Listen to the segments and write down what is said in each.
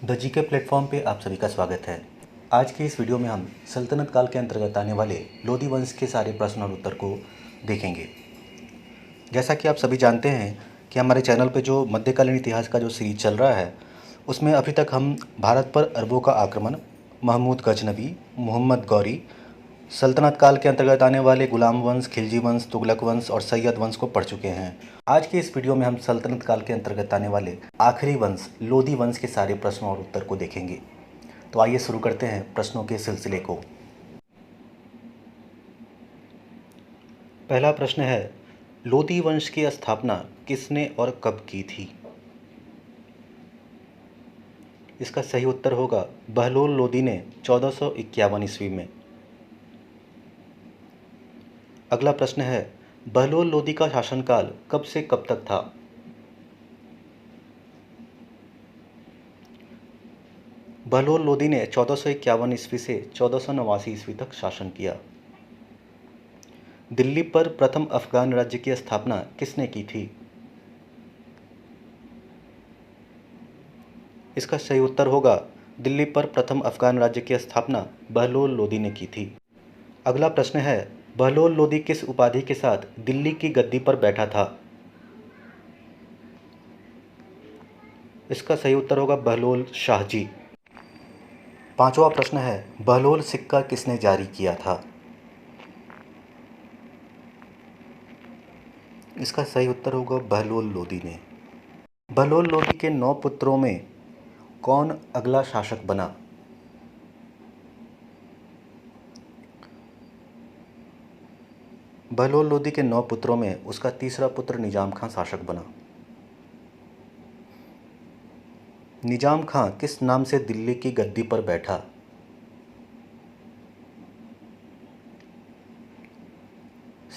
The GK platform पे आप सभी का स्वागत है। आज की इस वीडियो में हम सल्तनत काल के अंतर्गत आने वाले लोदी वंश के सारे प्रश्न और उत्तर को देखेंगे। जैसा कि आप सभी जानते हैं कि हमारे चैनल पे जो मध्यकालीन इतिहास का जो सीरीज चल रहा है, उसमें अभी तक हम भारत पर अरबों का आक्रमण, महमूद गजनवी, मोहम्मद गौरी, सल्तनत काल के अंतर्गत आने वाले गुलाम वंश, खिलजी वंश, तुगलक वंश और सैयद वंश को पढ़ चुके हैं। आज के इस वीडियो में हम सल्तनत काल के अंतर्गत आने वाले आखिरी वंश लोदी वंश के सारे प्रश्नों और उत्तर को देखेंगे। तो आइए शुरू करते हैं प्रश्नों के सिलसिले को। पहला प्रश्न है, लोदी वंश की स्थापना किसने और कब की थी? इसका सही उत्तर होगा बहलोल लोदी ने 1451 ईस्वी में। अगला प्रश्न है, बहलोल लोदी का शासनकाल कब से कब तक था? बहलोल लोदी ने 1451 ईस्वी से 1489 ईस्वी तक शासन किया। दिल्ली पर प्रथम अफगान राज्य की स्थापना किसने की थी? इसका सही उत्तर होगा दिल्ली पर प्रथम अफगान राज्य की स्थापना बहलोल लोदी ने की थी। अगला प्रश्न है, बहलोल लोदी किस उपाधि के साथ दिल्ली की गद्दी पर बैठा था? इसका सही उत्तर होगा बहलोल शाहजी। पांचवा प्रश्न है, बहलोल सिक्का किसने जारी किया था? इसका सही उत्तर होगा बहलोल लोदी ने। बहलोल लोदी के 9 पुत्रों में कौन अगला शासक बना? बहलोल लोदी के 9 पुत्रों में उसका तीसरा पुत्र निजाम खां शासक बना। निजाम खां किस नाम से दिल्ली की गद्दी पर बैठा?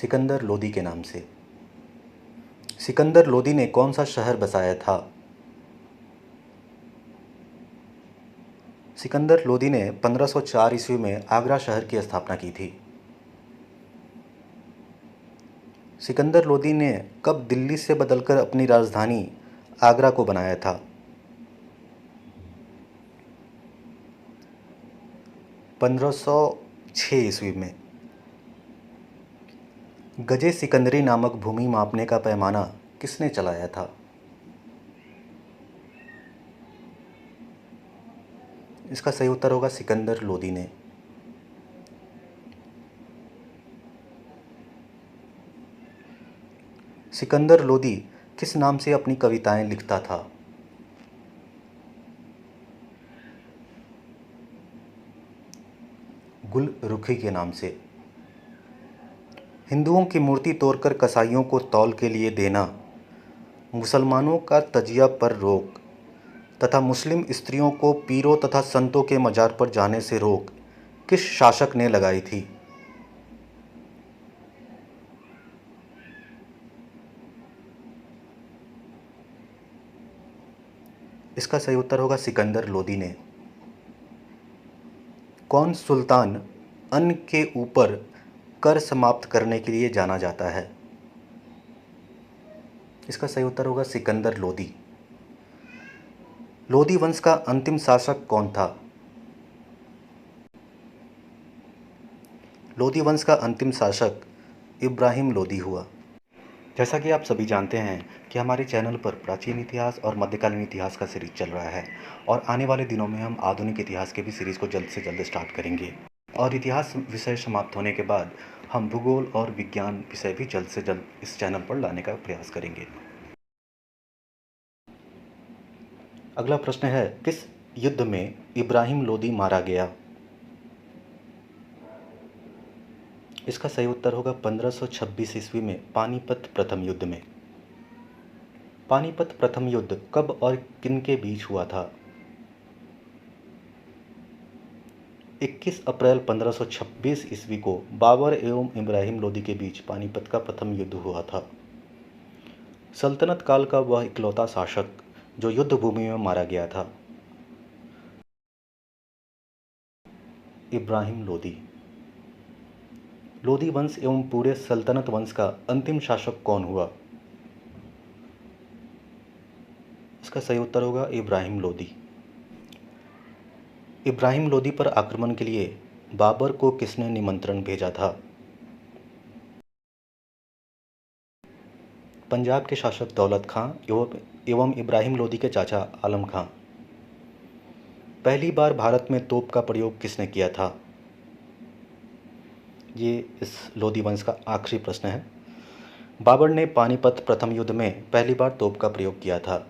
सिकंदर लोदी के नाम से। सिकंदर लोदी ने कौन सा शहर बसाया था? सिकंदर लोदी ने 1504 ईस्वी में आगरा शहर की स्थापना की थी। सिकंदर लोदी ने कब दिल्ली से बदलकर अपनी राजधानी आगरा को बनाया था? 1506 ईस्वी में। गजे सिकंदरी नामक भूमि मापने का पैमाना किसने चलाया था? इसका सही उत्तर होगा सिकंदर लोदी ने। सिकंदर लोदी किस नाम से अपनी कविताएं लिखता था? गुल रुखी के नाम से। हिंदुओं की मूर्ति तोड़कर कसाईयों को तौल के लिए देना, मुसलमानों का तजिया पर रोक तथा मुस्लिम स्त्रियों को पीरों तथा संतों के मजार पर जाने से रोक किस शासक ने लगाई थी? इसका सही उत्तर होगा सिकंदर लोदी ने। कौन सुल्तान अन्न के ऊपर कर समाप्त करने के लिए जाना जाता है? इसका सही उत्तर होगा सिकंदर लोदी। लोदी वंश का अंतिम शासक कौन था? लोदी वंश का अंतिम शासक इब्राहिम लोदी हुआ। जैसा कि आप सभी जानते हैं कि हमारे चैनल पर प्राचीन इतिहास और मध्यकालीन इतिहास का सीरीज चल रहा है और आने वाले दिनों में हम आधुनिक इतिहास के भी सीरीज़ को जल्द से जल्द स्टार्ट करेंगे और इतिहास विषय समाप्त होने के बाद हम भूगोल और विज्ञान विषय भी जल्द से जल्द इस चैनल पर लाने का प्रयास करेंगे। अगला प्रश्न है, किस युद्ध में इब्राहिम लोदी मारा गया? इसका सही उत्तर होगा 1526 ईस्वी में पानीपत प्रथम युद्ध में। पानीपत प्रथम युद्ध कब और किन के बीच हुआ था? 21 अप्रैल 1526 ईस्वी को बाबर एवं इब्राहिम लोदी के बीच पानीपत का प्रथम युद्ध हुआ था। सल्तनत काल का वह इकलौता शासक जो युद्ध भूमि में मारा गया था। इब्राहिम लोदी। लोदी वंश एवं पूरे सल्तनत वंश का अंतिम शासक कौन हुआ? इसका सही उत्तर होगा इब्राहिम लोदी। इब्राहिम लोदी पर आक्रमण के लिए बाबर को किसने निमंत्रण भेजा था? पंजाब के शासक दौलत खां एवं इब्राहिम लोदी के चाचा आलम खां। पहली बार भारत में तोप का प्रयोग किसने किया था? ये इस लोदी वंश का आखिरी प्रश्न है। बाबर ने पानीपत प्रथम युद्ध में पहली बार तोप का प्रयोग किया था।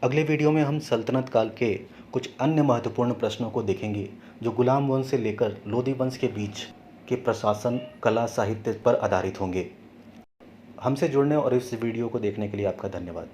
अगले वीडियो में हम सल्तनत काल के कुछ अन्य महत्वपूर्ण प्रश्नों को देखेंगे जो गुलाम वंश से लेकर लोदी वंश के बीच के प्रशासन, कला, साहित्य पर आधारित होंगे। हमसे जुड़ने और इस वीडियो को देखने के लिए आपका धन्यवाद।